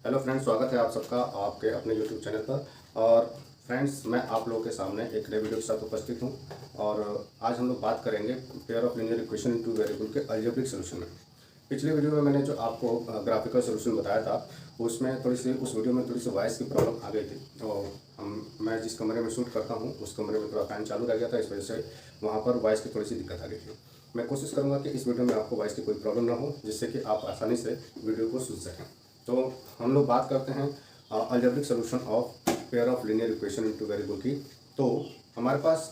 Hello friends, स्वागत है आप सबका आपके अपने यूट्यूब चैनल पर। और फ्रेंड्स, मैं आप लोगों के सामने एक नए वीडियो के साथ उपस्थित हूं और आज हम लोग बात करेंगे pair of linear equation in two variable के अलजेब्रिक सॉल्यूशन में। पिछले वीडियो में मैंने जो आपको ग्राफिकल सॉल्यूशन बताया था उसमें उस वीडियो में थोड़ी सी वॉइस की प्रॉब्लम आ गई थी। तो मैं जिस कमरे में शूट करता हूँ उस कमरे में थोड़ा फैन चालू रह गया था, इस वजह से वहाँ पर वॉइस की थोड़ी सी दिक्कत आ गई थी। मैं कोशिश करूँगा कि इस वीडियो में आपको वॉइस की कोई प्रॉब्लम ना हो, जिससे कि आप आसानी से वीडियो को सुन सकें। तो हम लोग बात करते हैं algebraic solution of pair of linear equation into variable की। तो हमारे पास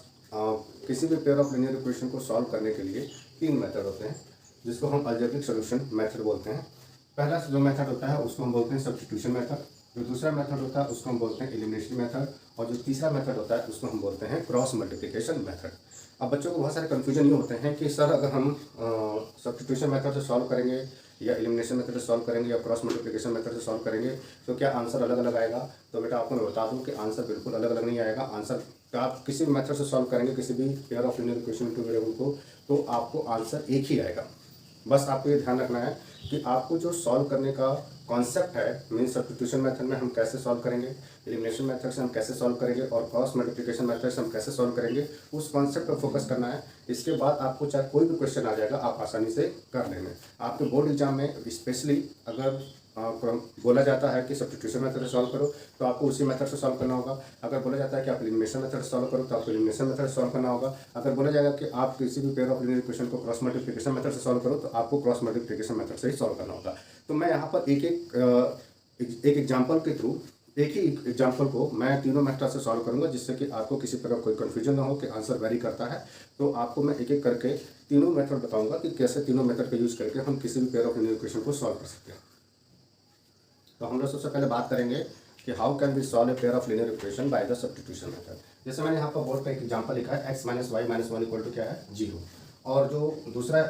किसी भी पेयर ऑफ लीनियर इक्वेशन को सॉल्व करने के लिए तीन मेथड होते हैं, जिसको हम अलजेब्रिक सॉल्यूशन मेथड बोलते हैं। पहला जो मेथड होता है उसको हम बोलते हैं सब्स्टिट्यूशन मेथड, जो दूसरा मेथड होता है उसको हम बोलते हैं एलिमिनेशन मेथड, और जो तीसरा मेथड होता है उसको हम बोलते हैं क्रॉस मल्टीप्लिकेशन मेथड। अब बच्चों को बहुत सारे कन्फ्यूजन ये होते हैं कि सर अगर हम सब्स्टिट्यूशन मेथड से सॉल्व करेंगे या एलिमिनेशन मेथड से सॉल्व करेंगे या क्रॉस मल्टीप्लिकेशन मेथड से सॉल्व करेंगे तो क्या आंसर अलग अलग आएगा। तो बेटा आपको मैं बता दूं कि आंसर बिल्कुल अलग अलग नहीं आएगा। आंसर आप किसी भी मेथड से सॉल्व करेंगे किसी भी pair of linear equation into variable को, तो आपको आंसर एक ही आएगा। बस आपको ये ध्यान रखना है कि आपको जो सॉल्व करने का कॉन्सेप्ट है, मीन्स सब्स्टिट्यूशन मेथड में हम कैसे सॉल्व करेंगे, एलिमिनेशन मेथड से हम कैसे सॉल्व करेंगे और क्रॉस मल्टीप्लिकेशन मेथड से हम कैसे सॉल्व करेंगे, उस कॉन्सेप्ट पर फोकस करना है। इसके बाद आपको चाहे कोई भी क्वेश्चन आ जाएगा आप आसानी से कर लेंगे। आपके बोर्ड एग्जाम में स्पेशली अगर बोला जाता है कि सब्स्टिट्यूशन मेथड से सॉल्व करो तो आपको उसी मेथड से सॉल्व करना होगा। अगर बोला जाता है कि आप एलिमिनेशन मेथड से सॉल्व करो तो आपको एलिमिनेशन मेथड से सॉल्व करना होगा। अगर बोला जाएगा कि आप किसी भी पेयर ऑफ लीनियर इक्वेशन को क्रॉस मल्टीप्लिकेशन मेथड से सॉल्व करो तो आपको क्रॉस मल्टीप्लिकेशन मेथड से ही सॉल्व करना होगा। तो मैं यहाँ पर एक एग्जाम्पल के थ्रू एक ही एग्जाम्पल को मैं तीनों मेथड से सॉल्व करूंगा, जिससे कि आपको किसी प्रकार कोई कन्फ्यूजन ना हो कि आंसर वेरी करता है। तो आपको मैं एक एक करके तीनों मेथड बताऊंगा कि कैसे तीनों मेथड का यूज करके हम किसी भी पेयर ऑफ लीनियर इक्वेशन को सॉल्व कर सकते हैं। तो हम लोग सबसे पहले बात करेंगे कि how can we solve a pair of linear equation by the substitution method. जैसे मैंने यहाँ पर बोर्ड पर एक एग्जाम्पल लिखा है x minus Y minus one equal to क्या है 0, और जो दूसरा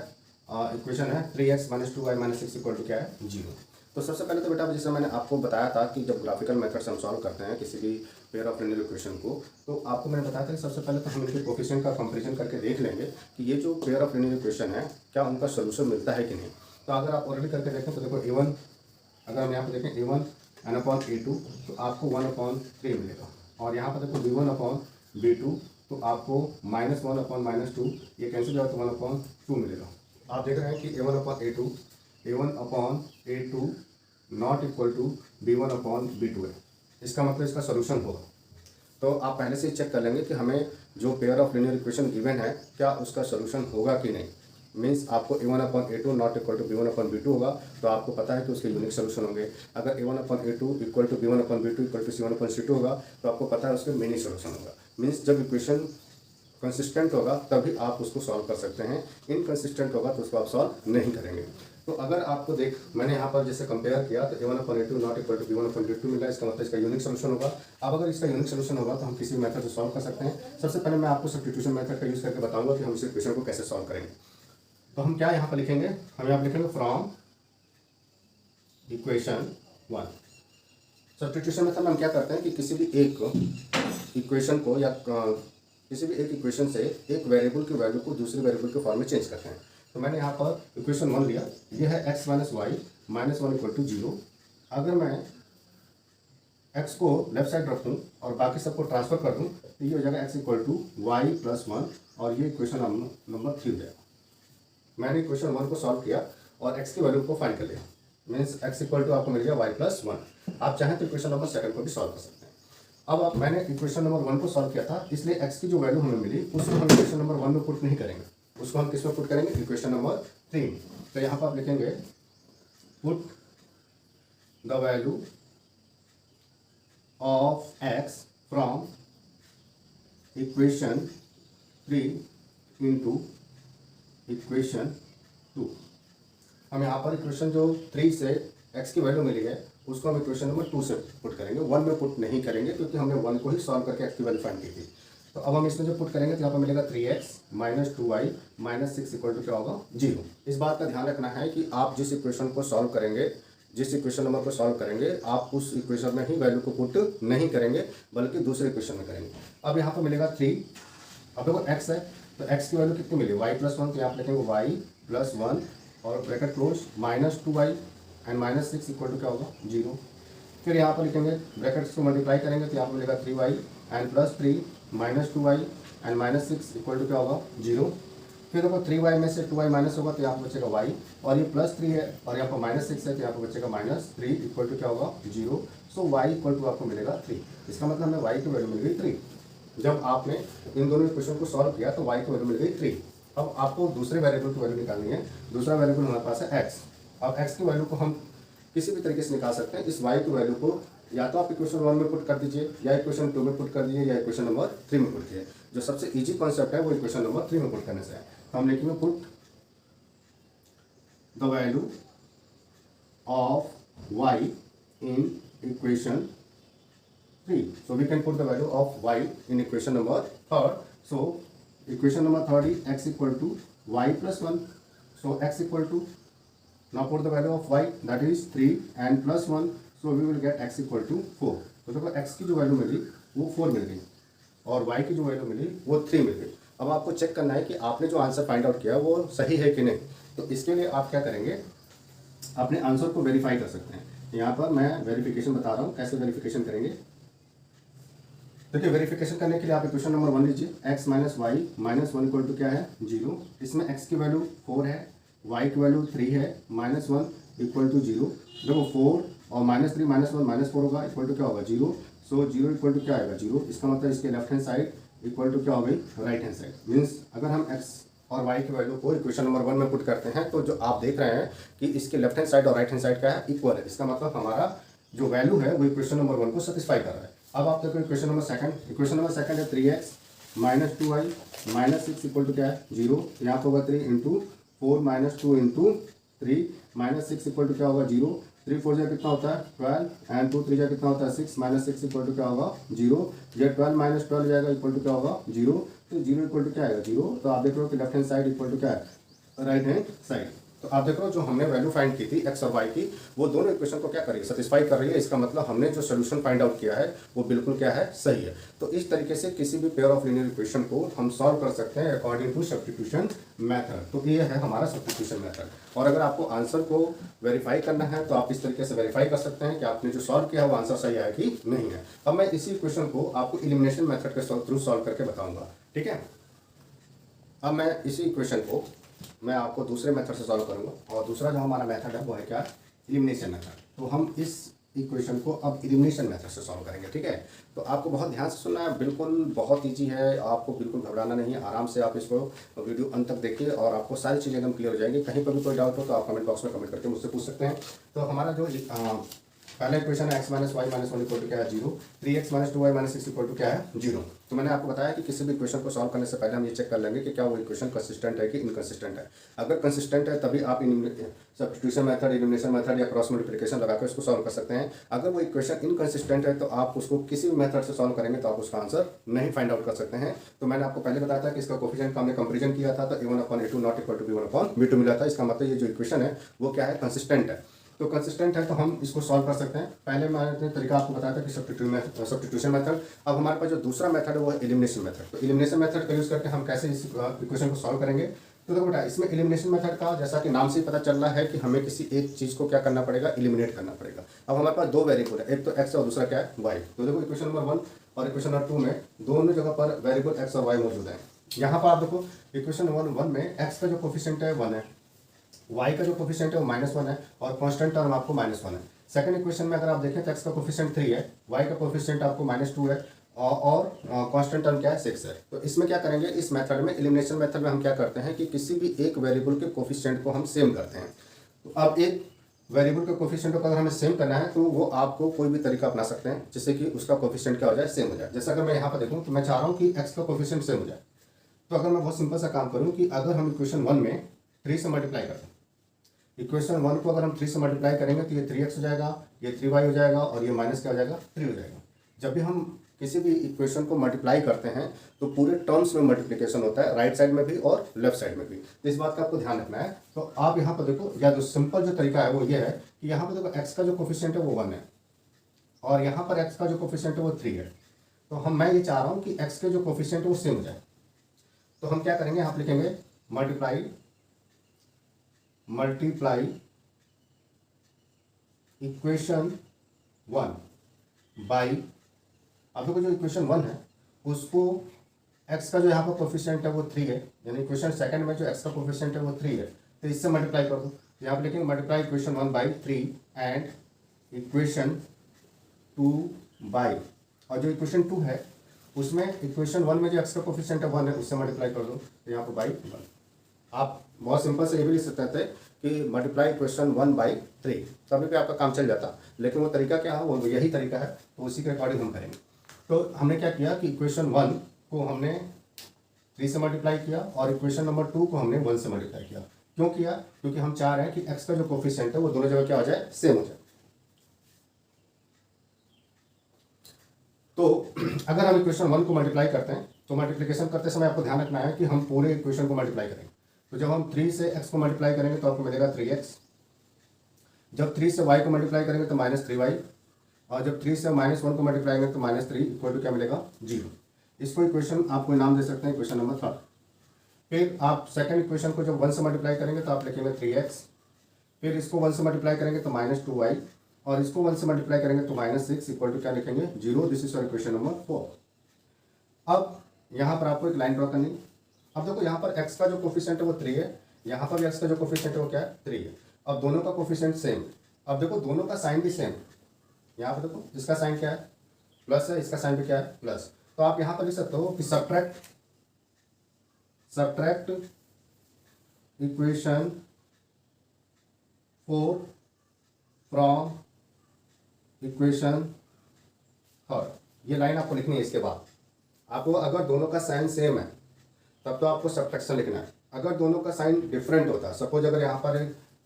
इक्वेशन है 3x minus two Y minus six equal to क्या है 0। तो सबसे पहले तो बेटा जैसे मैंने आपको बताया था कि जब ग्राफिकल मेथड से हम सॉल्व करते हैं किसी भी पेयर ऑफ लीनियर इक्वेशन को, तो आपको मैंने बताया था कि सबसे पहले तो हम इनके कोफिशिएंट का कंपैरिजन करके देख लेंगे कि ये जो पेयर ऑफ लीनियर इक्वेशन है क्या उनका सोल्यूशन मिलता है कि नहीं। तो अगर आप ऑलरेडी करके देखें तो देखो a1, अगर हम यहाँ पर देखें a1 n अपॉन a2 तो आपको 1/3 मिलेगा, और यहाँ पर देखो b1 अपॉन b2 तो आपको -1 अपॉन -2, ये कैंसिल जाए तो 1/2 मिलेगा। आप देख रहे हैं कि a1 upon a2 not equal to b1 upon b2 है। इसका मतलब इसका सोल्यूशन होगा। तो आप पहले से चेक कर लेंगे कि हमें जो pair of linear equation given है क्या उसका सोल्यूशन होगा कि नहीं। मीन्स आपको a1 upon a2 not equal to b1 upon b2 होगा, तो आपको पता है कि उसके यूनिक सोल्यूशन होंगे। अगर a1 upon a2 equal to b1 upon b2 equal to c1 upon c2 होगा तो आपको पता है उसके मेनी सोल्यूशन होगा। मीन्स जब इक्वेशन कंसिस्टेंट होगा तभी आप उसको सॉल्व कर सकते हैं, इनकंसिस्टेंट होगा तो उसको आप सॉल्व नहीं करेंगे। तो अगर आपको मैंने यहाँ पर जैसे कंपेयर किया तो a1 upon a2 not equal to b1 upon b2 मिला, इसका मतलब इसका यूनिक सोल्यूशन होगा। अब अगर इसका यूनिक सोल्यूशन होगा तो हम किसी मेथड से सॉल्व कर सकते हैं। सबसे पहले मैं आपको सब्स्टिट्यूशन मेथड का यूज करके बताऊंगा कि हम इस इक्वेशन को कैसे सॉल्व करेंगे। तो हम क्या यहाँ पर लिखेंगे, हम यहाँ पर लिखेंगे फ्रॉम इक्वेशन 1। सब्स्टिट्यूशन मेथड में हम क्या करते हैं कि किसी भी एक इक्वेशन को या किसी भी एक इक्वेशन से एक वेरिएबल की वैल्यू को दूसरे वेरिएबल के फॉर्म में चेंज करते हैं। तो मैंने यहाँ पर इक्वेशन 1 लिया, ये है x minus Y minus 1 equal to 0। अगर मैं x को लेफ्ट साइड रख दूँ और बाकी सबको ट्रांसफर कर दूँ तो ये हो जाएगा x equal to Y plus 1, और ये इक्वेशन नंबर 3 हो जाएगा। मैंने इक्वेशन 1 को सॉल्व किया और x की वैल्यू को फाइंड कर लिया, मीन्स x इक्वल टू आपको मिल गया वाई प्लस 1। आप चाहें तो इक्वेशन नंबर 2 को भी सॉल्व कर सकते हैं। अब मैंने इक्वेशन नंबर 1 को सॉल्व किया था, इसलिए x की जो वैल्यू हमें मिली उसको हम इक्वेशन नंबर 1 में पुट नहीं करेंगे, उसको हम किस में पुट करेंगे, इक्वेशन नंबर 3। तो यहाँ पर आप लिखेंगे put the value of x from equation 3 into equation 2। हम यहाँ पर इक्वेशन जो 3 से x की वैल्यू मिली है उसको हम इक्वेशन नंबर 2 से पुट करेंगे, 1 में पुट नहीं करेंगे क्योंकि हमने 1 को ही सॉल्व करके x की वैल्यू फाइंड की थी। तो अब हम इसमें जो पुट करेंगे तो यहाँ पर मिलेगा 3x minus 2y minus 6 equal to क्या होगा 0। इस बात का ध्यान रखना है कि आप जिस इक्वेशन को सॉल्व करेंगे, जिस इक्वेशन नंबर को सॉल्व करेंगे, आप उस इक्वेशन में ही वैल्यू को पुट नहीं करेंगे बल्कि दूसरे इक्वेशन में करेंगे। अब यहाँ पर मिलेगा 3, अब देखो x है तो x की वैल्यू कितनी मिली y प्लस 1, तो यहाँ पर लिखेंगे y प्लस 1 और bracket close minus 2y and minus 6 equal to क्या होगा 0। फिर यहाँ पर लिखेंगे ब्रैकेट्स को मल्टीप्लाई करेंगे तो यहाँ पर मिलेगा 3y and plus 3 minus 2y and minus 6 equal to क्या होगा 0। फिर देखो 3y में से 2y माइनस होगा तो यहाँ पर बचेगा y, और ये प्लस 3 है और यहाँ पर माइनस 6 है तो यहाँ पर बचेगा माइनस 3 इक्वल टू क्या होगा 0। सो y इक्वल टू आपको मिलेगा 3। इसका मतलब हमें y की वैल्यू मिल गई 3। जब आपने इन दोनों इक्वेशन को सॉल्व किया तो y की वैल्यू मिल गई 3। अब आपको दूसरे वेरिएबल की वैल्यू निकालनी है। दूसरा वेरिएबल हमारे पास है x। अब x की वैल्यू को हम किसी भी तरीके से निकाल सकते हैं। इस y की वैल्यू को या तो आप इक्वेशन 1 में पुट कर दीजिए, या इक्वेशन 2 में पुट कर दीजिए, या इक्वेशन नंबर 3 में पुट कीजिए। जो सबसे इजी कॉन्सेप्ट है वो इक्वेशन नंबर 3 में पुट करने से है। तो हम लिखेंगे put the value of y in equation 3। So we can put the value of y in equation number 3rd. So equation number 3rd is x equal to y plus 1. So x equal to, now put the value of y, that is 3 and plus 1. So we will get x equal to 4. तो देखो x की जो value मिली वो 4 मिल गई और y की जो value मिली वो 3 मिल गई। अब आपको चेक करना है कि आपने जो आंसर फाइंड आउट किया वो सही है कि नहीं। तो इसके लिए आप क्या करेंगे, अपने आंसर को वेरीफाई कर सकते हैं। यहाँ पर मैं वेरिफिकेशन बता रहा हूँ कैसे वेरिफिकेशन करेंगे। देखिए वेरिफिकेशन करने के लिए आप इक्वेशन नंबर 1 लीजिए, x minus Y minus 1 equal to क्या है 0। इसमें x की वैल्यू 4 है, y की वैल्यू 3 है, माइनस 1 इक्वल टू 0। देखो 4 और माइनस 3 माइनस 1 माइनस 4 होगा इक्वल टू क्या होगा 0। सो 0 इक्वल टू क्या आएगा 0। इसका मतलब इसके left hand side equal to क्या हो गई राइट हैंड साइड। मीन्स अगर हम x और y की वैल्यू को इक्वेशन नंबर 1 में पुट करते हैं तो जो आप देख रहे हैं कि इसके लेफ्ट हैंड साइड और राइट हैंड साइड क्या है इक्वल है। इसका मतलब हमारा जो वैल्यू है वो इक्वेशन नंबर 1 को सेटिस्फाई कर रहा है। अब आप देखो equation number second. Equation number second है 3x minus 2y minus 6 equal to क्या है 0। यहाँ पर होगा 3 into 4 minus 2 into 3 minus 6 equal to क्या होगा 0। 3 4 जा कितना होता है 12 एंड 2 3 जा कितना होता है 6 माइनस 6 इक्वल टू क्या होगा 0। ये 12 माइनस 12 जाएगा इक्वल टू क्या होगा 0। तो 0 इक्वल टू क्या आएगा 0। तो आप देख रहे हो कि left hand side equal to क्या है राइट हैंड साइड। तो आप देख रहे हो जो हमने वैल्यू फाइंड की थी x और y की वो दोनों इक्वेशन को क्या कर रही है सेटिस्फाई कर रही है। इसका मतलब हमने जो सोल्यूशन फाइंड आउट किया है वो बिल्कुल क्या है सही है। तो इस तरीके से किसी भी पेयर ऑफ लीनियर इक्वेशन को हम सॉल्व कर सकते हैं अकॉर्डिंग टू सब्स्टिट्यूशन मेथड। तो ये है हमारा सब्स्टिट्यूशन मेथड। और अगर आपको आंसर को वेरीफाई करना है तो आप इस तरीके से वेरीफाई कर सकते हैं कि आपने जो सॉल्व किया है वो आंसर सही है कि नहीं है। अब मैं इसी इक्वेशन को आपको इलिमिनेशन मेथड के थ्रू सॉल्व करके बताऊंगा, ठीक है। अब मैं इसी इक्वेशन को मैं आपको दूसरे मेथड से सॉल्व करूंगा और दूसरा जो हमारा मेथड है वो है क्या एलिमिनेशन मेथड। तो हम इस इक्वेशन को अब एलिमिनेशन मेथड से सॉल्व करेंगे, ठीक है। तो आपको बहुत ध्यान से सुनना है, बिल्कुल बहुत ईजी है, आपको बिल्कुल घबराना नहीं है। आराम से आप इसको वीडियो अंत तक देखिए और आपको सारी चीज़ें एकदम क्लियर हो जाएंगी। कहीं पर भी कोई डाउट हो तो आप कमेंट बॉक्स में कमेंट करके मुझसे पूछ सकते हैं। तो हमारा जो पहला इक्वेशन है x minus Y minus 1 equal to क्या है 0। 3x minus 2y minus 6 equal to क्या है 0। तो मैंने आपको बताया कि किसी भी इक्वेशन को सॉल्व करने से पहले हम ये चेक कर लेंगे कि क्या वो इक्वेशन कंसिस्टेंट है कि इनकंसिस्टेंट है। अगर कंसिस्टेंट है तभी आप सब्स्टिट्यूशन मेथड, एलिमिनेशन मेथड या क्रॉस मल्टीप्लिकेशन लगाकर इसको सॉल्व कर सकते हैं। अगर वो इक्वेशन इनकंसिस्टेंट है तो आप उसको किसी भी मेथड से सॉल्व करेंगे तो आप उसका आंसर नहीं फाइंड आउट कर सकते हैं। तो मैंने आपको पहले बताया था कि इसका कोफिशिएंट का हमने कंपेरिजन किया था तो a1/a2 not equal to b1/b2 मिला था। इसका मतलब ये जो इक्वेशन है वो क्या है कंसिस्टेंट है। तो कंसिस्टेंट है तो हम इसको सॉल्व कर सकते हैं। पहले मैंने तरीका आपको बताया था कि सब्स्टिट्यूशन मेथड। अब हमारे पास जो दूसरा मेथड है वो है एलिमिनेशन मेथड। तो एलिमिनेशन मेथड का यूज़ करके हम कैसे इस इक्वेशन को सॉल्व करेंगे। तो देखो बेटा इसमें एलिमिनेशन मेथड का जैसा कि नाम से ही पता चल रहा है कि हमें किसी एक चीज़ को क्या करना पड़ेगा एलिमिनेट करना पड़ेगा। अब हमारे पास दो वेरिएबल है, एक तो x और दूसरा क्या है y। तो देखो इक्वेशन नंबर 1 और इक्वेशन नंबर 2 में दोनों जगह पर वेरिएबल x और y मौजूद है। यहाँ पर आप देखो इक्वेशन नंबर 1 में x का जो कोफिशिएंट है 1 है, y का जो कोफिशिएंट है वो -1 है और कांस्टेंट टर्म आपको -1 है। सेकंड इक्वेशन में अगर आप देखें तो x का कोफिशिएंट 3 है, y का कोफिशिएंट आपको -2 है और कांस्टेंट टर्म क्या है 6 है। तो इसमें क्या करेंगे, इस मेथड में एलिमिनेशन मेथड में हम क्या करते हैं कि किसी भी एक वेरिएबल के कोफिशिएंट को हम सेम करते हैं। तो अब एक वेरिएबल के कोफिशिएंट को अगर हमें सेम करना है तो वो आपको कोई भी तरीका अपना सकते हैं जिससे कि उसका कोफिशिएंट क्या हो जाए सेम हो जाए। जैसे अगर मैं यहाँ पर देखूँ तो मैं चाह रहा हूँ कि x का कोफिशिएंट सेम हो जाए। तो अगर मैं बहुत सिंपल सा काम करूँ कि अगर हम इक्वेशन 1 में 3 से मल्टीप्लाई करते हैं, इक्वेशन 1 को अगर हम 3 से मल्टीप्लाई करेंगे तो ये 3x हो जाएगा, ये 3y हो जाएगा और ये माइनस क्या हो जाएगा 3 हो जाएगा। जब भी हम किसी भी इक्वेशन को मल्टीप्लाई करते हैं तो पूरे टर्म्स में मल्टीप्लिकेशन होता है, राइट साइड में भी और लेफ्ट साइड में भी। तो इस बात का आपको ध्यान रखना है। तो आप यहाँ पर देखो, या जो सिंपल जो तरीका है वो ये है कि यहाँ पर देखो x का जो कोफिशिएंट है वो 1 है और यहाँ पर x का जो कोफिशिएंट है वो 3 है। तो मैं ये चाह रहा हूँ कि x के जो कोफिशिएंट है वो सेम हो जाए। तो हम क्या करेंगे, यहाँ पर लिखेंगे मल्टीप्लाई इक्वेशन वन बाई, अब देखो जो इक्वेशन 1 है उसको x का जो यहाँ पर कोफिशिएंट है वो 3 है, यानी इक्वेशन सेकंड में जो x का कोफिशिएंट है वो 3 है, तो इससे मल्टीप्लाई कर दो। यहाँ पर लिखेंगे multiply equation 1 by 3 and equation 2 by, और जो इक्वेशन 2 है उसमें इक्वेशन 1 में जो x का कोफिशिएंट है 1 है उससे मल्टीप्लाई कर दो, तो यहाँ पर बाई 1। आप बहुत सिंपल से ये भी लिख सकते थे कि मल्टीप्लाई इक्वेशन 1 बाई 3, तभी भी आपका काम चल जाता, लेकिन वो तरीका क्या है, वो यही तरीका है, तो उसी के अकॉर्डिंग हम करेंगे। तो हमने क्या किया कि इक्वेशन 1 को हमने 3 से मल्टीप्लाई किया और इक्वेशन नंबर 2 को हमने 1 से मल्टीप्लाई किया। क्यों किया? क्योंकि हम चाह रहे हैं कि x का जो कोफिशिएंट है वो दोनों जगह क्या हो जाए, सेम हो जाए। तो अगर हम इक्वेशन 1 को मल्टीप्लाई करते हैं तो मल्टीप्लिकेशन करते समय आपको ध्यान रखना है कि हम पूरे इक्वेशन को मल्टीप्लाई करेंगे। तो जब हम 3 से x को मल्टीप्लाई करेंगे तो आपको मिलेगा 3x, जब 3 से y को मल्टीप्लाई करेंगे तो -3y, और जब 3 से -1 को मल्टीप्लाई करेंगे तो -3 इक्वल टू क्या मिलेगा, 0। इसको इक्वेशन आपको नाम दे सकते हैं इक्वेशन नंबर 3। फिर आप सेकंड इक्वेशन को जब 1 से मल्टीप्लाई करेंगे तो आप लिखेंगे 3x, फिर इसको 1 से मल्टीप्लाई करेंगे तो -2y, और इसको 1 से मल्टीप्लाई करेंगे तो -6 इक्वल टू क्या लिखेंगे, 0। This is your equation number 4। अब यहाँ पर आपको एक लाइन ड्रॉ करनी। अब देखो यहाँ पर x का जो कोफिशिएंट है वो 3 है, यहाँ पर भी x का जो कोफिशिएंट है वो क्या है, 3 है। अब दोनों का कोफिशिएंट सेम, अब देखो दोनों का साइन भी सेम। यहाँ पर देखो इसका साइन क्या है, प्लस है, इसका साइन भी क्या है, प्लस। तो आप यहाँ पर लिख सकते हो कि सब्ट्रैक्ट इक्वेशन 4 फ्रॉम इक्वेशन 3। ये लाइन आपको लिखनी है। इसके बाद आपको अगर दोनों का साइन सेम है तब तो आपको सब्ट्रैक्शन लिखना है। अगर दोनों का साइन डिफरेंट होता, सपोज अगर यहाँ पर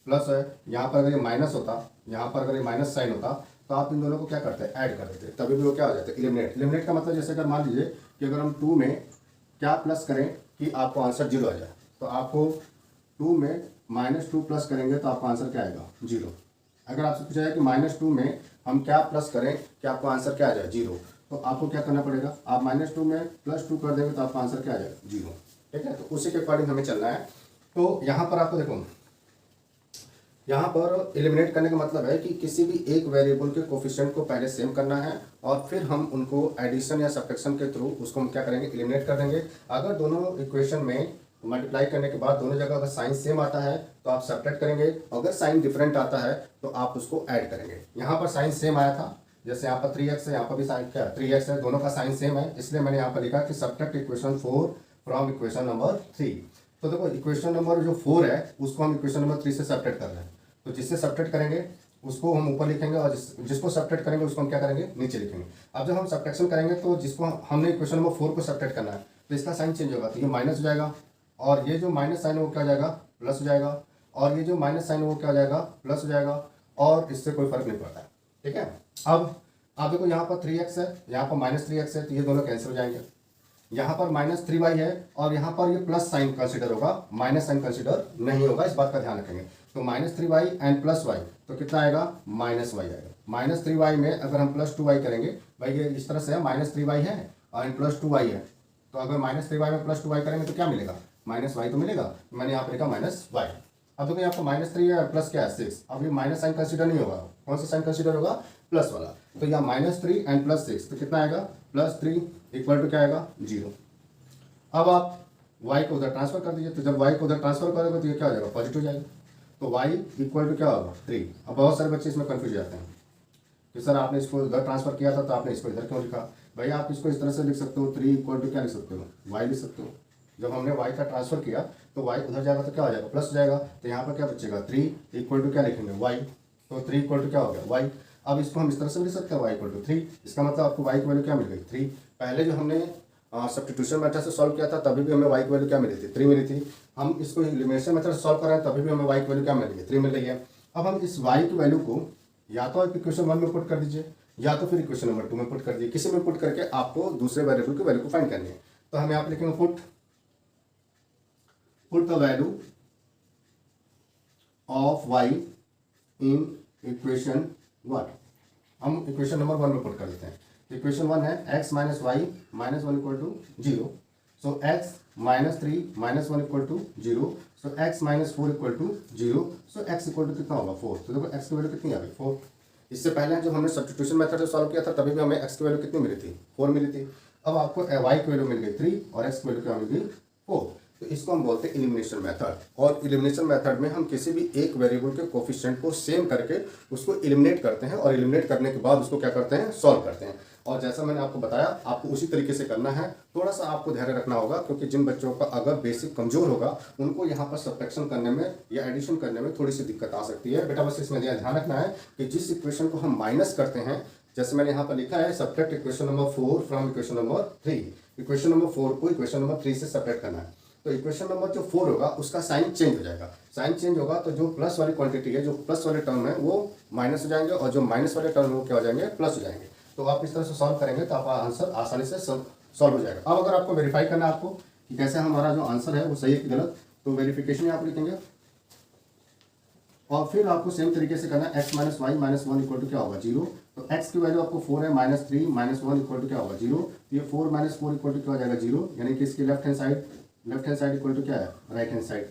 प्लस है, यहाँ पर अगर ये माइनस होता, यहाँ पर अगर ये माइनस साइन होता, तो आप इन दोनों को क्या करते हैं, ऐड कर देते, तभी भी वो क्या हो जाता है, एलिमिनेट। एलिमिनेट का मतलब जैसे अगर मान लीजिए कि अगर हम 2 में क्या प्लस करें कि आपको आंसर 0 आ जाए, तो आपको 2 में -2 प्लस करेंगे तो आपका आंसर क्या आएगा, 0। अगर आपसे पूछा जाए कि -2 में हम क्या प्लस करें कि आपको आंसर क्या आ जाए, 0, तो आपको क्या करना पड़ेगा, आप -2 में +2 कर देंगे तो आपका आंसर क्या आ जाएगा, 0। ठीक है, तो उसी के अकॉर्डिंग हमें चलना है। तो यहाँ पर आपको देखो, यहाँ पर एलिमिनेट करने का मतलब है कि किसी भी एक वेरिएबल के कोफिशिएंट को पहले सेम करना है और फिर हम उनको एडिशन या सब्ट्रैक्शन के थ्रू उसको हम क्या करेंगे, एलिमिनेट कर देंगे। अगर दोनों इक्वेशन में मल्टीप्लाई करने के बाद दोनों जगह अगर साइन सेम आता है तो आप सब्ट्रैक्ट करेंगे, अगर साइन डिफरेंट आता है तो आप उसको ऐड करेंगे। यहाँ पर साइन सेम आया था, जैसे यहाँ पर 3x है, यहाँ पर भी साइन क्या 3x है, दोनों का साइन सेम है, इसलिए मैंने यहाँ पर लिखा कि subtract equation 4 from equation number 3। तो देखो इक्वेशन नंबर जो 4 है उसको हम इक्वेशन नंबर 3 से सब्ट्रैक्ट कर रहे हैं, तो जिससे सब्ट्रैक्ट करेंगे उसको हम ऊपर लिखेंगे और जिसको सब्ट्रैक्ट करेंगे उसको हम क्या करेंगे, नीचे लिखेंगे। अब जब हम सब्ट्रैक्शन करेंगे तो जिसको हमने इक्वेशन नंबर 4 को सब्ट्रैक्ट करना है तो इसका साइन चेंज होगा, तो ये माइनस हो जाएगा, और ये जो माइनस साइन है वो क्या हो जाएगा, प्लस हो जाएगा, और ये जो माइनस साइन है वो क्या हो जाएगा, प्लस हो जाएगा, और इससे कोई फर्क नहीं पड़ता है। ठीक है, अब आप देखो यहाँ पर 3x है, यहाँ पर -3x है, तो ये दोनों कैंसिल हो जाएंगे। यहाँ पर -3y है और यहाँ पर ये प्लस साइन कंसीडर होगा, माइनस साइन कंसीडर नहीं होगा, इस बात का ध्यान रखेंगे। तो -3y एंड +y तो कितना आएगा, -y आएगा। -3y में अगर हम +2y करेंगे, भाई ये इस तरह से है, -3y है और +2y है, तो अगर -3y में +2y करेंगे तो क्या मिलेगा, -y तो मिलेगा। मैंने यहाँ पर लिखा -y। अब देखो यहाँ पर -3 है, प्लस क्या है 6, अब ये माइनस साइन कंसीडर नहीं होगा, कौन सा साइन कंसीडर होगा, प्लस वाला। तो यहाँ -3 एंड +6 तो कितना आएगा, +3 इक्वल टू क्या आएगा, 0। अब आप y को उधर ट्रांसफर कर दीजिए, तो जब y को उधर ट्रांसफर करोगे तो ये क्या हो जाएगा, पॉजिटिव हो जाएगा, तो y इक्वल टू क्या होगा, 3। अब बहुत सारे बच्चे इसमें कन्फ्यूज जाते हैं कि सर आपने इसको उधर ट्रांसफर किया था तो आपने इसको इधर क्यों लिखा। भाई आप इसको इस तरह से लिख सकते हो, 3 इक्वल टू क्या लिख सकते हो, y लिख सकते हो। जब हमने y का ट्रांसफर किया तो y उधर जाएगा तो क्या हो जाएगा, प्लस हो जाएगा, तो यहाँ पर क्या बचेगा, 3 इक्वल टू क्या लिखेंगे, y, तो 3 इक्वल टू क्या हो गया, y। अब इसको हम इस तरह से भी लिख सकते हैं, y इक्वल टू 3, इसका मतलब आपको y की वैल्यू क्या मिल गई, 3। पहले जो हमने सब्स्टिट्यूशन मेथड से सॉल्व किया था तभी भी हमें y की वैल्यू क्या मिली थी, 3 मिली थी। हम इसको एलिमिनेशन मेथड से सॉल्व कर रहे हैं तभी भी हमें y की वैल्यू क्या मिल रही है, 3 मिल रही है। अब हम इस y की वैल्यू को या तो आप इक्वेशन 1 में पुट कर दीजिए या तो फिर इक्वेशन नंबर 2 में पुट कर दीजिए, किसी में पुट करके आपको दूसरे वेरिएबल की वैल्यू को फाइंड करनी है। तो हम यहाँ पर लिखेंगे put the value of y in equation 1। हम इक्वेशन नंबर 1 में पुट कर देते हैं। इक्वेशन 1 है x - y - 1 equal to 0, so x -3 - 1 equal to 0, so x - 4 equal to 0, so x equal to कितना होगा, 4। तो देखो x की वैल्यू कितनी आ गई, 4। इससे पहले जब हमने सब्स्टिट्यूशन मेथड से सॉल्व किया था तभी भी हमें x की वैल्यू कितनी मिली थी, 4 मिली थी। अब आपको y की वैल्यू मिल गई 3 और x की वैल्यू क्या मिल गई 4। तो इसको हम बोलते हैं एलिमिनेशन मेथड। और एलिमिनेशन मेथड में हम किसी भी एक वेरिएबल के कोफिशिएंट को सेम करके उसको एलिमिनेट करते हैं और एलिमिनेट करने के बाद उसको क्या करते हैं, सॉल्व करते हैं। और जैसा मैंने आपको बताया आपको उसी तरीके से करना है। थोड़ा सा आपको ध्यान रखना होगा क्योंकि जिन बच्चों का अगर बेसिक कमजोर होगा उनको यहाँ पर सब्ट्रैक्शन करने में या एडिशन करने में थोड़ी सी दिक्कत आ सकती है। बेटा बस इसमें ध्यान रखना है कि जिस इक्वेशन को हम माइनस करते हैं, जैसे मैंने यहाँ पर लिखा है subtract equation number 4 from equation number 3। Equation number 4 को इक्वेशन नंबर 3 से सब्ट्रैक्ट करना है। तो इक्वेशन नंबर जो 4 होगा उसका साइन चेंज हो जाएगा। साइन चेंज होगा तो जो प्लस वाली क्वांटिटी है, जो प्लस वाले टर्म है वो माइनस हो जाएंगे और जो माइनस वाले टर्म है वो क्या हो जाएंगे, प्लस हो जाएंगे। तो आप इस तरह से सॉल्व करेंगे तो आपका आंसर आसानी से सॉल्व हो जाएगा। अब अगर आपको वेरीफाई करना है आपको कि कैसे हमारा जो आंसर है वो सही है कि गलत, तो वेरिफिकेशन आप लिखेंगे और फिर आपको सेम तरीके से करना है x minus Y minus 1 equal to क्या होगा 0। तो x की वैल्यू आपको 4 है, माइनस 3 माइनस 1 इक्वल टू क्या होगा 0। तो ये 4 माइनस 4 इक्वल टू क्या हो जाएगा 0, यानी कि इसकी left hand side equal to क्या है, राइट हैंड साइड।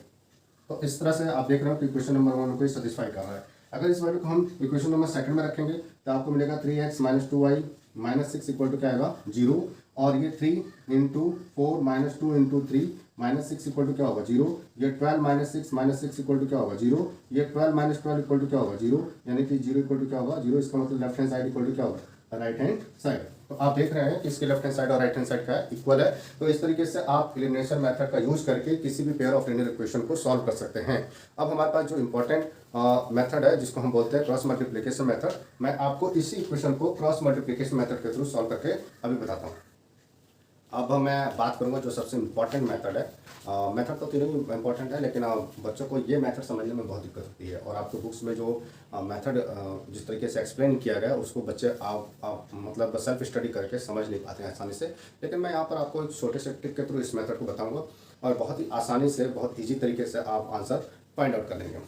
तो इस तरह से आप देख रहे हो कि इक्वेशन नंबर 1 को सेटिस्फाई कर रहा है। अगर इस वैल्यू को हम इक्वेशन नंबर सेकंड में रखेंगे तो आपको मिलेगा 3x minus 2y minus 6 equal to क्या आएगा 0। और ये 3 into 4 minus 2 into 3 minus 6 equal to क्या होगा 0। ये 12 माइनस 6 इक्वल टू क्या होगा 0। ये 12 माइनस 12 इक्वल टू क्या होगा 0, यानी कि 0 इक्वल टू क्या होगा 0। इसका मतलब left hand side equal to क्या होगा, राइट हैंड साइड। तो आप देख रहे हैं कि इसके लेफ्ट हैंड साइड और राइट हैंड साइड का इक्वल है। तो इस तरीके से आप एलिमिनेशन मेथड का यूज करके किसी भी पेयर ऑफ लीनियर इक्वेशन को सॉल्व कर सकते हैं। अब हमारे पास जो इंपॉर्टेंट मेथड है जिसको हम बोलते हैं क्रॉस मल्टीप्लिकेशन मेथड, मैं आपको इसी इक्वेशन को क्रॉस मल्टीप्लिकेशन मेथड के थ्रू सॉल्व करके अभी बताता हूँ। अब मैं बात करूंगा जो सबसे इम्पॉर्टेंट मेथड है। मेथड तो तीनों ही इम्पॉर्टेंट है लेकिन बच्चों को ये मेथड समझने में बहुत दिक्कत होती है और आपके बुक्स में जो मेथड जिस तरीके से एक्सप्लेन किया गया है उसको बच्चे आप मतलब सेल्फ स्टडी करके समझ नहीं पाते हैं आसानी से। लेकिन मैं यहाँ पर आपको एक छोटे से टिप के थ्रू इस मेथड को बताऊँगा और बहुत ही आसानी से, बहुत ईजी तरीके से आप आंसर फाइंड आउट कर लेंगे।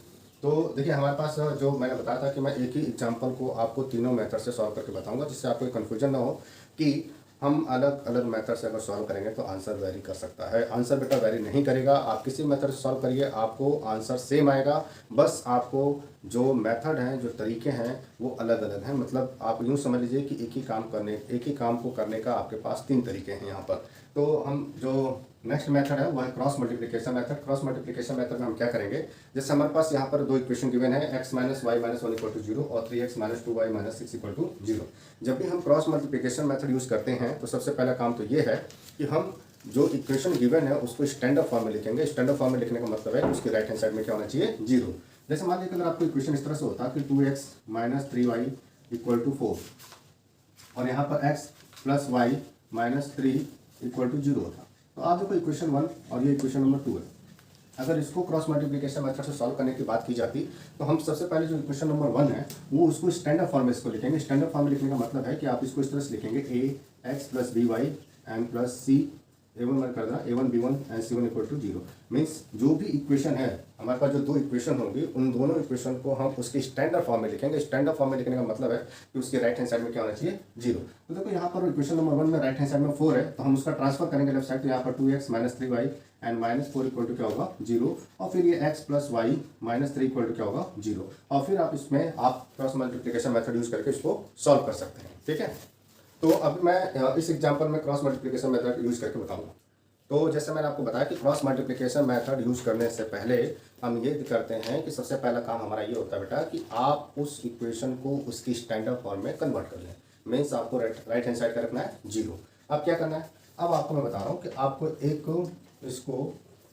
तो देखिए हमारे पास जो मैंने बताया था कि मैं एक ही एग्जाम्पल को आपको तीनों मेथड से सॉल्व करके बताऊँगा जिससे आपको कन्फ्यूजन ना हो कि हम अलग अलग मेथड से अगर सॉल्व करेंगे तो आंसर वेरी कर सकता है। आंसर बेटा वेरी नहीं करेगा, आप किसी मेथड से सॉल्व करिए आपको आंसर सेम आएगा। बस आपको जो मेथड हैं, जो तरीके हैं वो अलग अलग हैं। मतलब आप यूँ समझ लीजिए कि एक ही काम को करने का आपके पास 3 तरीके हैं यहाँ पर। तो हम जो नेक्स्ट मेथड है वो है cross multiplication method. Cross multiplication method में हम क्या करेंगे, जैसे हमारे पास यहाँ पर 2 इक्वेशन गिवन है x minus Y minus 1 equal to 0 और 3x minus 2y minus 6 equal to 0। जब भी हम क्रॉस मल्टीप्लिकेशन मेथड यूज़ करते हैं तो सबसे पहला काम तो ये है कि हम जो इक्वेशन गिवन है उसको स्टैंडर्ड फॉर्म में लिखेंगे। स्टैंडर्ड फॉर्म में लिखने का मतलब है उसके राइट हैंड साइड में क्या होना चाहिए 0। जैसे मान लीजिए अगर आपको इक्वेशन इस तरह से होता कि 2x minus 3y equal to 4 और यहाँ पर x plus Y minus 3 equal to 0 होता, तो आप देखो इक्वेशन 1 और ये इक्वेशन नंबर 2 है। अगर इसको क्रॉस मल्टीप्लिकेशन मेथड से सॉल्व करने की बात की जाती तो हम सबसे पहले जो इक्वेशन नंबर 1 है वो उसको स्टैंडर्ड फॉर्म में इसको लिखेंगे। स्टैंडर्ड फॉर्म में लिखने का मतलब है कि आप इसको इस तरह से लिखेंगे ax plus B Y N plus C a1 कर देना a1 b1 and c1 equal to 0। Means जो भी इक्वेशन है हमारे पास, जो 2 इक्वेशन होंगी उन दोनों इक्वेशन को हम उसके स्टैंडर्ड फॉर्म में लिखेंगे। स्टैंडर्ड फॉर्म में लिखने का मतलब है कि उसके राइट हैंड साइड में क्या होना चाहिए 0। तो देखो यहाँ पर इक्वेशन नंबर 1 में राइट हैंड साइड में 4 है तो हम उसका ट्रांसफर करेंगे लेफ्ट साइड। तो यहाँ पर 2x minus 3y and minus 4 equal to क्या होगा 0 और फिर ये x plus Y minus 3 equal to क्या होगा 0 और फिर आप इसमें आप क्रॉस मल्टीप्लिकेशन मेथड यूज करके इसको सॉल्व कर सकते हैं। ठीक है, तो अब मैं इस एग्जाम्पल में क्रॉस मल्टीप्लिकेशन मेथड यूज करके बताऊँगा। तो जैसे मैंने आपको बताया कि क्रॉस मल्टीप्लिकेशन मेथड यूज करने से पहले हम ये करते हैं कि सबसे पहला काम हमारा ये होता है बेटा कि आप उस इक्वेशन को उसकी स्टैंडर्ड फॉर्म में कन्वर्ट कर लें। मीन्स आपको राइट हैंड साइड का रखना है 0। अब क्या करना है, अब आपको मैं बता रहा हूँ कि आपको एक इसको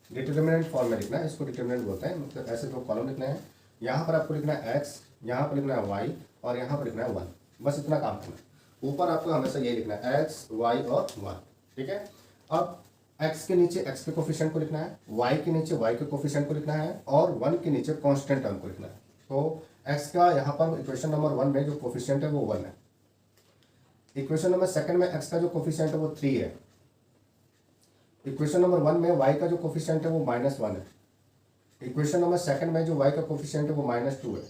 डिटर्मिनेंट फॉर्म में लिखना है। इसको डिटर्मिनेंट बोलते हैं, मतलब ऐसे 2 कॉलम लिखने हैं। यहाँ पर आपको लिखना है x, यहाँ पर लिखना है y और यहाँ पर लिखना है 1। बस इतना काम करना है। ऊपर आपको हमेशा ये लिखना है x, y और 1। ठीक है, अब x के नीचे x के कोफिशिएंट को लिखना है, y के नीचे y के कोफिशिएंट को लिखना है और 1 के नीचे कांस्टेंट टर्म को लिखना है। तो x का यहाँ पर इक्वेशन नंबर 1 में जो कोफिशिएंट है वो 1 है। इक्वेशन नंबर 2 में x का जो कोफिशिएंट है वो 3 है। इक्वेशन नंबर 1 में y का जो कोफिशिएंट है वो -1 है। इक्वेशन नंबर 2 में जो y का कोफिशिएंट है वो -2 है।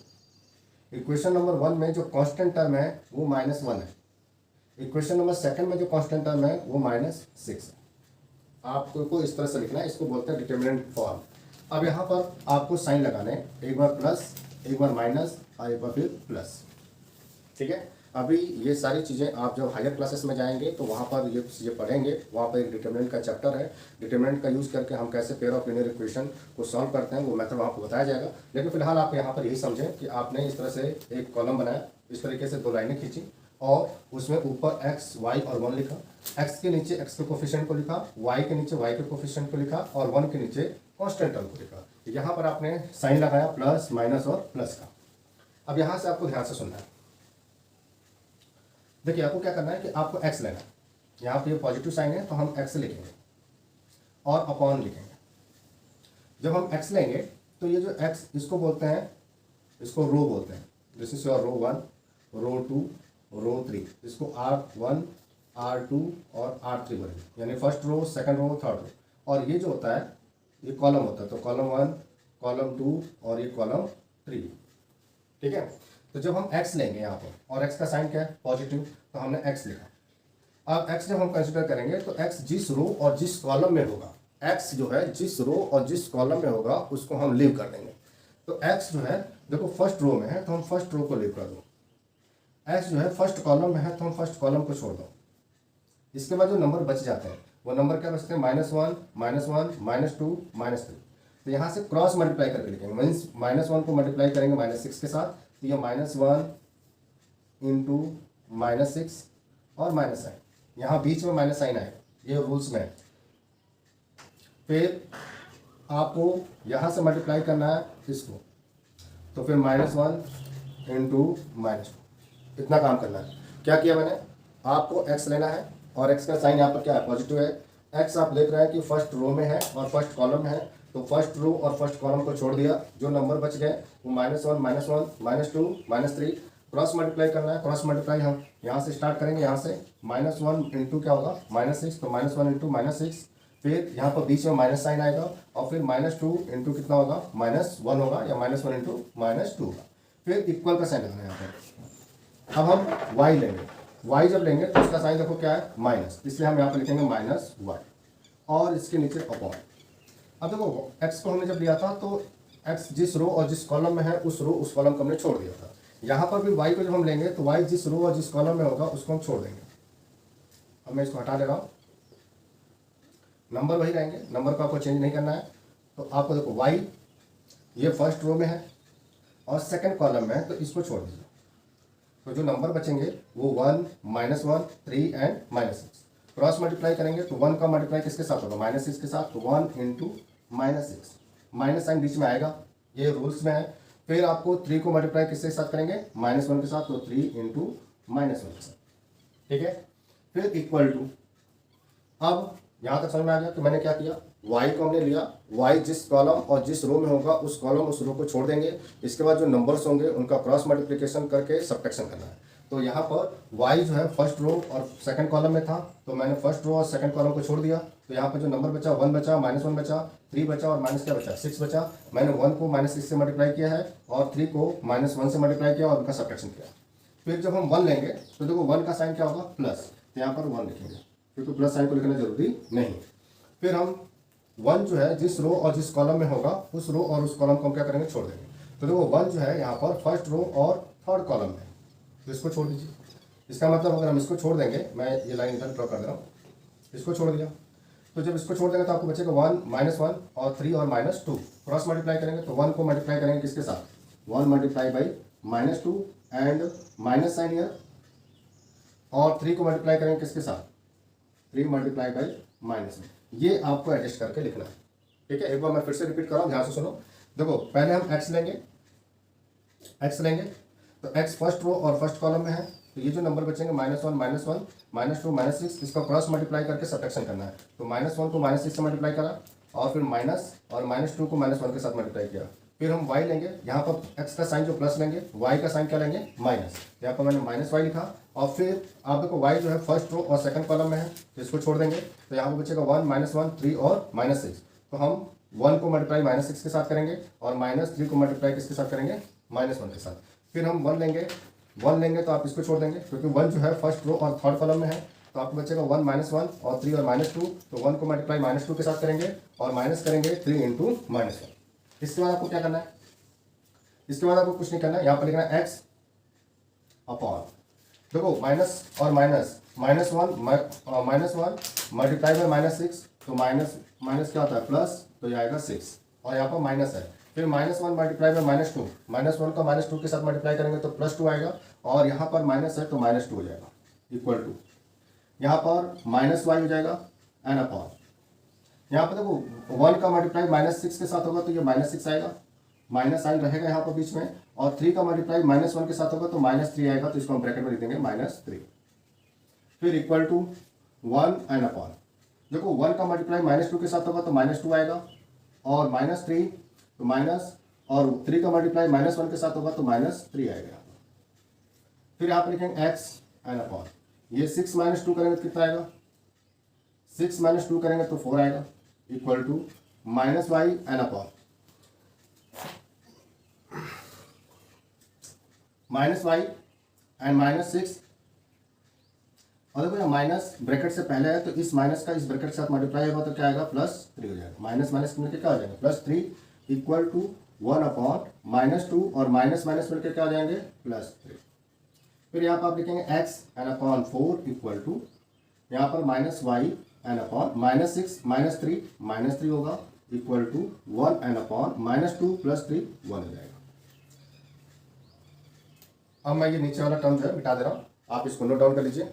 इक्वेशन नंबर 1 में जो कांस्टेंट टर्म है वो -1 है। इक्वेशन नंबर 2 में जो कांस्टेंट टर्म है वो -6 है। आपको इस तरह से लिखना है, इसको बोलते हैं डिटर्मिनेंट फॉर्म। अब यहाँ पर आपको साइन लगाने, एक बार प्लस, एक बार माइनस और एक बार फिर प्लस। ठीक है। अभी ये सारी चीज़ें आप जब हायर क्लासेस में जाएंगे तो वहाँ पर ये चीज़ें पढ़ेंगे। वहाँ पर एक डिटर्मिनेंट का चैप्टर है, डिटर्मिनेंट का यूज़ करके हम कैसे पेयर ऑफ लीनियर इक्वेशन को सॉल्व करते हैं वो मेथड वहाँ पर बताया जाएगा। लेकिन फिलहाल आप यहाँ पर यही समझें कि आपने इस तरह से एक कॉलम बनाया, इस तरीके से 2 लाइनें खींची और उसमें ऊपर x, y और 1 लिखा, x के नीचे x के कोफिशिएंट को लिखा, y के नीचे y के कोफिशिएंट को लिखा और 1 के नीचे कांस्टेंट टर्म को लिखा। यहाँ पर आपने साइन लगाया प्लस, माइनस और प्लस का। अब यहाँ से आपको ध्यान से सुनना है। देखिए आपको क्या करना है कि आपको x लेना है। यहाँ पे ये पॉजिटिव साइन है तो हम x लिखेंगे और अपॉन लिखेंगे। जब हम x लेंगे तो ये जो x, इसको बोलते हैं, इसको रो बोलते हैं। This is your row 1, row 2, row 3। इसको R1, R2 और R3 बोलेंगे, यानी first row, second row, third row. और ये जो होता है ये कॉलम होता है, तो कॉलम 1, कॉलम 2 और ये कॉलम 3। ठीक है। तो जब हम x लेंगे यहाँ पर, और x का साइन क्या है, पॉजिटिव, तो हमने x लिखा। अब x जब हम कंसिडर करेंगे तो x जिस रो और जिस कॉलम में होगा, x जो है जिस रो और जिस कॉलम में होगा उसको हम लीव कर देंगे। तो x जो है देखो फर्स्ट रो में है तो हम फर्स्ट रो को लीव कर दो, x जो है फर्स्ट कॉलम में है तो हम फर्स्ट कॉलम को छोड़ दो। इसके बाद जो नंबर बच जाते हैं वो नंबर क्या बचते हैं, -1, -1, -2, -3। तो यहाँ से क्रॉस मल्टीप्लाई करके लिखेंगे, मीन्स -1 को मल्टीप्लाई करेंगे -6 के साथ, तो ये -1 इंटू -6 और माइनस साइन, यहाँ बीच में माइनस साइन आएगा, ये रूल्स में है। फिर आपको यहाँ से मल्टीप्लाई करना है इसको, तो फिर -1 इंटू -2, इतना काम करना है। क्या किया मैंने, आपको x लेना है और x का साइन यहाँ पर क्या है, पॉजिटिव है। x आप देख रहे हैं कि फर्स्ट रो में है और फर्स्ट कॉलम में है, तो फर्स्ट रो और फर्स्ट कॉलम को छोड़ दिया, जो नंबर बच गए वो -1, -2, -3। क्रॉस मल्टीप्लाई करना है, क्रॉस मल्टीप्लाई हम यहाँ से स्टार्ट करेंगे, यहाँ से -1 इंटू क्या होगा, -6, तो -1 इंटू -6। फिर यहाँ पर बीच में माइनस साइन आएगा और फिर -2 इंटू कितना होगा, -1 होगा, या -1 इंटू -2 होगा। फिर इक्वल का साइन लगाना है यहाँ पर। अब हम y लेंगे, y जब लेंगे तो इसका साइन देखो क्या है, माइनस, इसलिए हम यहाँ पर लिखेंगे -y और इसके नीचे अपॉन। अब देखो x को हमने जब लिया था तो x जिस रो और जिस कॉलम में है उस रो उस कॉलम को हमने छोड़ दिया था। यहाँ पर भी y को जब हम लेंगे तो y जिस रो और जिस कॉलम में होगा उसको हम छोड़ देंगे। अब मैं इसको हटा दे रहा हूँ, नंबर वही रहेंगे, नंबर को आपको चेंज नहीं करना है। तो आपको देखो y ये फर्स्ट रो में है और सेकंड कॉलम में है, तो इसको छोड़ दीजिए। तो जो नंबर बचेंगे वो 1, -1, 3 एंड -6। क्रॉस मल्टीप्लाई करेंगे तो 1 का मल्टीप्लाई किसके साथ होगा, -6 के साथ, तो 1 इंटू -6, माइनस साइन बीच में आएगा, ये रूल्स में है। फिर आपको 3 को मल्टीप्लाई किसके साथ करेंगे, -1 के साथ, तो 3 इंटू -1 के साथ। ठीक है। फिर इक्वल टू, अब यहाँ तक समझ में आ गया। तो मैंने क्या किया, y को हमने लिया, y जिस कॉलम और जिस रो में होगा उस कॉलम उस रो को छोड़ देंगे। इसके बाद जो नंबर्स होंगे उनका क्रॉस मल्टीप्लिकेशन करके सब्ट्रैक्शन करना है। तो यहाँ पर y जो है फर्स्ट रो और सेकंड कॉलम में था, तो मैंने फर्स्ट रो और सेकंड कॉलम को छोड़ दिया। तो यहाँ पर जो नंबर बचा 1 बचा, -1 बचा, 3 बचा और माइनस क्या बचा, 6 बचा। मैंने 1 को -6 से मल्टीप्लाई किया है और 3 को -1 से मल्टीप्लाई किया और उनका सब्ट्रैक्शन किया। फिर जब हम 1 लेंगे तो देखो 1 का साइन क्या होगा, प्लस, तो यहाँ पर 1 लिखेंगे क्योंकि प्लस साइन को लिखना जरूरी नहीं। फिर हम 1 जो है जिस रो और जिस कॉलम में होगा उस रो और उस कॉलम को हम क्या करेंगे, छोड़ देंगे। तो देखो 1 जो है यहाँ पर फर्स्ट रो और थर्ड कॉलम में, तो इसको छोड़ दीजिए। इसका मतलब अगर हम इसको छोड़ देंगे, मैं ये लाइन इधर ड्रॉ कर दे रहा हूँ, इसको छोड़ दिया, तो जब इसको छोड़ देंगे तो आपको बचेगा 1, -1 और 3 और -2। क्रॉस मल्टीप्लाई करेंगे तो 1 को मल्टीप्लाई करेंगे किसके साथ, 1 multiply by -2 and minus sign here, और 3 को मल्टीप्लाई करेंगे किसके साथ, 3 मल्टीप्लाई बाई -1। ये आपको एडजस्ट करके लिखना है। ठीक है। एक बार मैं फिर से रिपीट कर रहा हूँ, ध्यान से सुनो। देखो पहले हम x लेंगे, तो x फर्स्ट रो और फर्स्ट कॉलम में है, तो ये जो नंबर बचेंगे -1, -1, -2, -6, इसका क्रॉस मल्टीप्लाई करके सब्ट्रैक्शन करना है। तो -1 को -6 से मल्टीप्लाई करा और फिर माइनस और -2 को -1 के साथ मल्टीप्लाई किया। फिर हम y लेंगे, यहाँ पर x का साइन जो प्लस लेंगे, y का साइन क्या लेंगे, माइनस, यहाँ पर मैंने -y लिखा। और फिर आप देखो y जो है फर्स्ट रो और सेकंड कॉलम में है, तो इसको छोड़ देंगे, तो यहाँ पर बचेगा 1, -1, 3 और -6। तो हम 1 को मल्टीप्लाई -6 के साथ करेंगे और -3 को मल्टीप्लाई किसके साथ करेंगे, -1 के साथ। फिर हम 1 लेंगे तो आप इसको छोड़ देंगे क्योंकि 1 जो है फर्स्ट रो और थर्ड कॉलम में है, तो आपको बचेगा 1, -1 और 3 और -2। तो 1 को मल्टीप्लाई -2 के साथ करेंगे और माइनस करेंगे 3 इंटू -1। इसके बाद आपको क्या करना है, इसके बाद आपको कुछ नहीं करना है, यहाँ पर लिखना है x अपॉन, देखो माइनस और माइनस, -1 मल्टीप्लाई बाय -6, तो माइनस क्या होता है प्लस, तो ये आएगा 6 और यहाँ पर माइनस है। फिर -1 मल्टीप्लाई बाय -2, -1 का -2 के साथ मल्टीप्लाई करेंगे तो +2 आएगा और यहाँ पर माइनस है तो -2 हो जाएगा, इक्वल टू यहाँ पर -y हो जाएगा एन अपॉन, यहाँ पर देखो 1 का मल्टीप्लाई -6 के साथ होगा तो ये -6 आएगा, माइनस साइन रहेगा यहाँ पर बीच में, और 3 का मल्टीप्लाई -1 के साथ होगा तो -3 आएगा, तो इसको हम ब्रैकेट में लिख देंगे -3। फिर इक्वल टू 1 एन अपॉन, देखो 1 का मल्टीप्लाई -2 के साथ होगा तो -2 आएगा, और -3 तो माइनस, और 3 का मल्टीप्लाई -1 के साथ होगा तो -3 आएगा। फिर यहाँ पर लिखेंगे x एन अपॉन, ये 6 - 2 करेंगे तो कितना आएगा, 6 - 2 करेंगे तो 4 आएगा, equal to -y and upon, -y and -6, और देखो माइनस ब्रैकेट से पहले है तो इस माइनस का इस ब्रैकेट के साथ मल्टीप्लाई होगा तो क्या आएगा +3 हो जाएगा, माइनस माइनस मिलकर क्या हो जाएगा +3, इक्वल टू 1 अपॉन -2 और माइनस माइनस मिलकर क्या हो जाएंगे +3। फिर यहाँ पर आप लिखेंगे x and upon 4 equal to यहाँ पर -y एन अपॉन -6 -3 होगा, इक्वल टू 1 एन अपॉन -2 + 3 1 हो जाएगा। अब मैं ये नीचे वाला टर्म जो है मिटा दे रहा हूँ, आप इसको नोट डाउन कर लीजिए।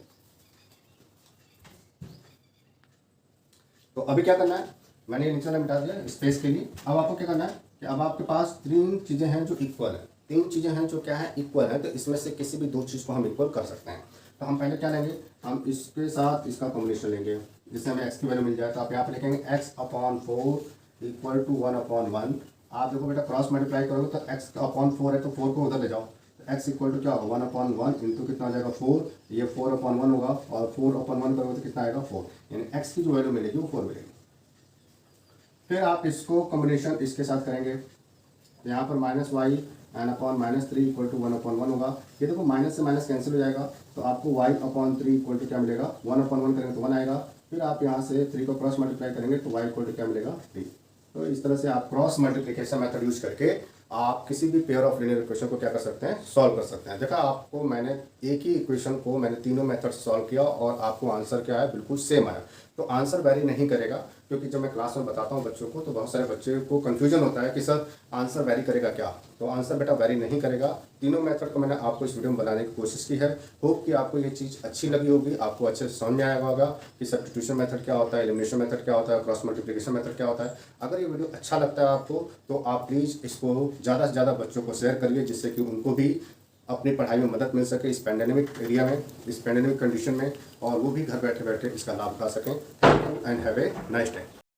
तो अभी क्या करना है, मैंने ये नीचे वाला मिटा दिया स्पेस के लिए। अब आपको क्या करना है कि अब आपके पास 3 चीज़ें हैं जो इक्वल है, 3 चीज़ें हैं जो क्या है इक्वल है, तो इसमें से किसी भी 2 चीज़ को हम इक्वल कर सकते हैं। तो हम पहले क्या लेंगे, हम इसके साथ इसका कॉम्बिनेशन लेंगे जिससे हमें x की वैल्यू मिल जाए। तो आप यहाँ पे लिखेंगे x upon 4 equal to 1 upon 1। आप देखो बेटा क्रॉस मल्टीप्लाई करोगे तो x अपॉन 4 है तो 4 को उधर ले जाओ, तो x इक्वल टू क्या होगा 1 अपॉन 1 इंटू कितना हो जाएगा 4, ये 4 अपॉन 1 होगा, और 4 अपॉन 1 करोगे तो कितना आएगा 4, यानी x की जो वैल्यू मिलेगी वो 4 मिलेगी। फिर आप इसको कॉम्बिनेशन इसके साथ करेंगे, तो यहाँ पर -y and upon -3 equal to 1 upon 1 होगा। ये देखो माइनस से माइनस कैंसिल हो जाएगा, तो आपको y अपॉन 3 इक्वल टू क्या मिलेगा 1 अपॉन 1 करेंगे तो 1 आएगा। फिर आप यहाँ से 3 को क्रॉस मल्टीप्लाई करेंगे तो y इक्वल टू क्या मिलेगा 3। तो इस तरह से आप क्रॉस मल्टीप्लिकेशन मेथड यूज करके आप किसी भी पेयर ऑफ लीनियर इक्वेशन को क्या कर सकते हैं, सॉल्व कर सकते हैं। देखा आपको मैंने एक ही इक्वेशन को मैंने तीनों मेथड से सॉल्व किया और आपको आंसर क्या है बिल्कुल सेम आया। तो आंसर वेरी नहीं करेगा, क्योंकि जब मैं क्लास में बताता हूँ बच्चों को तो बहुत सारे बच्चे को कन्फ्यूजन होता है कि सर आंसर वेरी करेगा क्या। तो आंसर बेटा वेरी नहीं करेगा। तीनों मेथड को मैंने आपको इस वीडियो में बनाने की कोशिश की है। होप कि आपको ये चीज़ अच्छी लगी होगी, आपको अच्छे से समझ में आया होगा कि सब्स्टिट्यूशन मेथड क्या होता है, एलिमिनेशन मेथड क्या होता है, क्रॉस मल्टीप्लिकेशन मेथड क्या होता है। अगर ये वीडियो अच्छा लगता है आपको तो आप प्लीज़ इसको ज़्यादा से ज़्यादा बच्चों को शेयर करिए, जिससे कि उनको भी अपनी पढ़ाई में मदद मिल सके इस पैंडेमिक एरिया में, इस पैंडेमिक कंडीशन में, और वो भी घर बैठे बैठे इसका लाभ उठा सकें। Thank you and have a nice day.